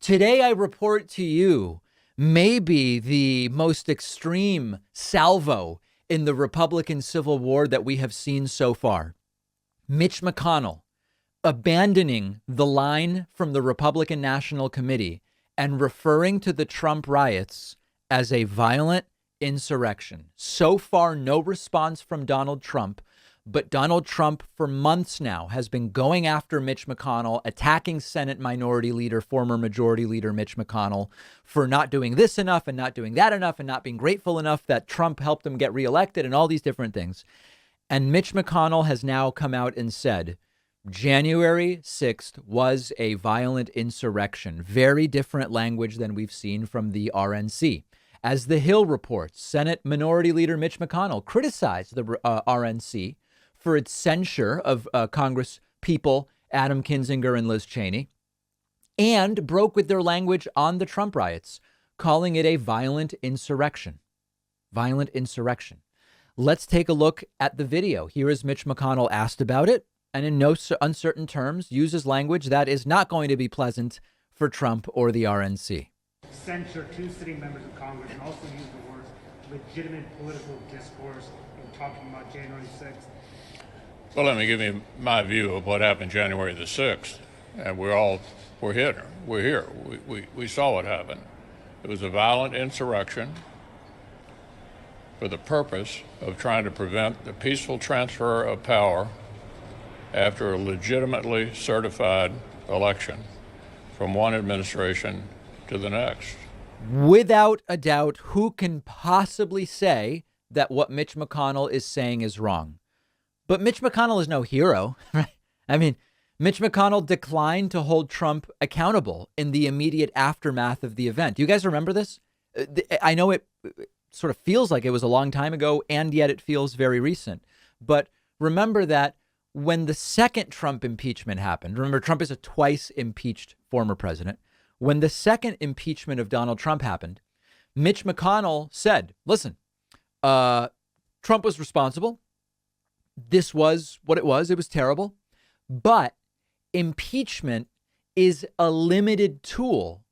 Today, I report to you maybe the most extreme salvo in the Republican Civil War that we have seen so far. Mitch McConnell abandoning the line from the Republican National Committee and referring to the Trump riots as a violent insurrection. So far, no response from Donald Trump. But Donald Trump, for months now, has been going after Mitch McConnell, attacking Senate Minority Leader, former Majority Leader Mitch McConnell, for not doing this enough and not doing that enough and not being grateful enough that Trump helped him get reelected and all these different things. And Mitch McConnell has now come out and said January 6th was a violent insurrection. Very different language than we've seen from the RNC. As The Hill reports, Senate Minority Leader Mitch McConnell criticized the RNC for its censure of Congress people Adam Kinzinger and Liz Cheney, and broke with their language on the Trump riots, calling it a violent insurrection. Violent insurrection. Let's take a look at the video. Here is Mitch McConnell asked about it, and in no uncertain terms uses language that is not going to be pleasant for Trump or the RNC. Censure two sitting members of Congress and also use the words legitimate political discourse in talking about January 6th. Well, let me give you my view of what happened January the 6th. And we're here. We saw what happened. It was a violent insurrection for the purpose of trying to prevent the peaceful transfer of power after a legitimately certified election from one administration to the next. Without a doubt, who can possibly say that what Mitch McConnell is saying is wrong? But Mitch McConnell is no hero, right? I mean, Mitch McConnell declined to hold Trump accountable in the immediate aftermath of the event. Do you guys remember this? I know it sort of feels like it was a long time ago, and yet it feels very recent. But remember that when the second Trump impeachment happened, remember, Trump is a twice impeached former president. When the second impeachment of Donald Trump happened, Mitch McConnell said, listen, Trump was responsible. This was what it was. It was terrible. But impeachment is a limited tool,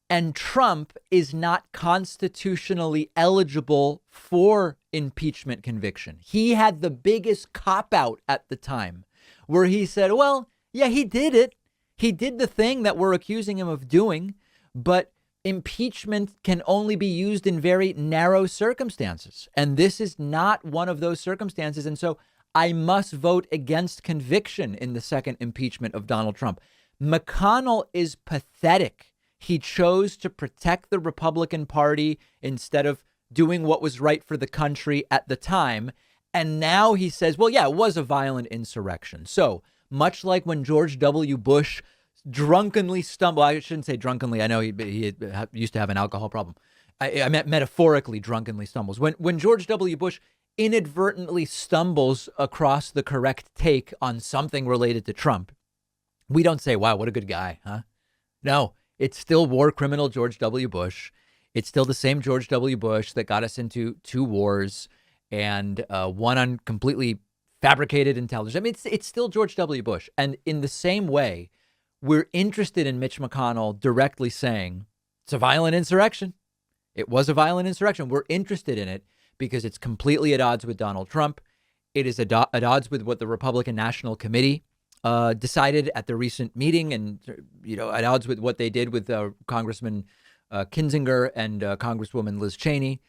and Trump is not constitutionally eligible for impeachment conviction. He had the biggest cop-out at the time where he said, well, yeah, he did it. He did the thing that we're accusing him of doing, but impeachment can only be used in very narrow circumstances. And this is not one of those circumstances. And so I must vote against conviction in the second impeachment of Donald Trump. McConnell is pathetic. He chose to protect the Republican Party instead of doing what was right for the country at the time. And now he says, well, yeah, it was a violent insurrection. So much like when George W. Bush drunkenly stumbled, I shouldn't say drunkenly. I know he used to have an alcohol problem. I meant metaphorically drunkenly stumbles. When George W. Bush inadvertently stumbles across the correct take on something related to Trump, we don't say, wow, what a good guy, huh? No, it's still war criminal George W. Bush. It's still the same George W. Bush that got us into two wars and one on completely fabricated intelligence. I mean, it's still George W. Bush. And in the same way, we're interested in Mitch McConnell directly saying it's a violent insurrection. It was a violent insurrection. We're interested in it because it's completely at odds with Donald Trump. It is at odds with what the Republican National Committee decided at the recent meeting, and at odds with what they did with Congressman Kinzinger and Congresswoman Liz Cheney.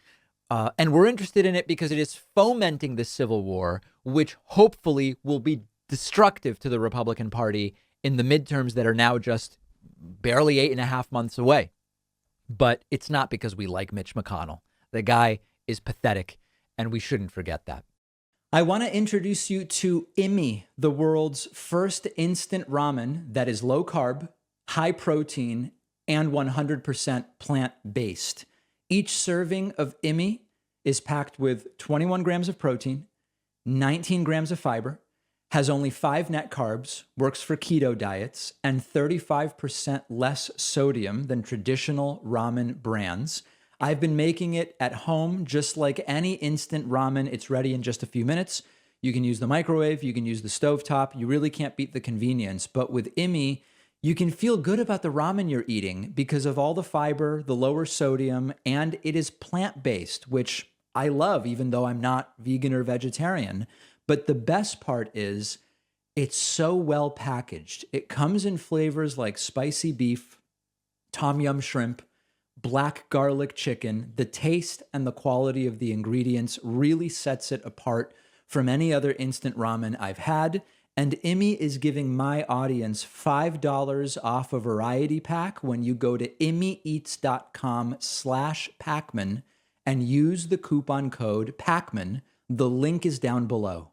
And we're interested in it because it is fomenting the civil war, which hopefully will be destructive to the Republican Party in the midterms that are now just barely 8.5 months away. But it's not because we like Mitch McConnell. The guy is pathetic, and we shouldn't forget that. I want to introduce you to Imi, the world's first instant ramen that is low carb, high protein, and 100% plant-based. Each serving of Imi is packed with 21 grams of protein, 19 grams of fiber, has only 5 net carbs, works for keto diets, and 35% less sodium than traditional ramen brands. I've been making it at home just like any instant ramen. It's ready in just a few minutes. You can use the microwave. You can use the stovetop. You really can't beat the convenience. But with Imi, You can feel good about the ramen you're eating because of all the fiber, the lower sodium, and it is plant-based, which I love, even though I'm not vegan or vegetarian. But the best part is it's so well packaged. It comes in flavors like spicy beef, tom yum shrimp, black garlic chicken. The taste and the quality of the ingredients really sets it apart from any other instant ramen I've had. And Immi is giving my audience $5 off a variety pack when you go to immieats.com/Pacman and use the coupon code Pacman. The link is down below.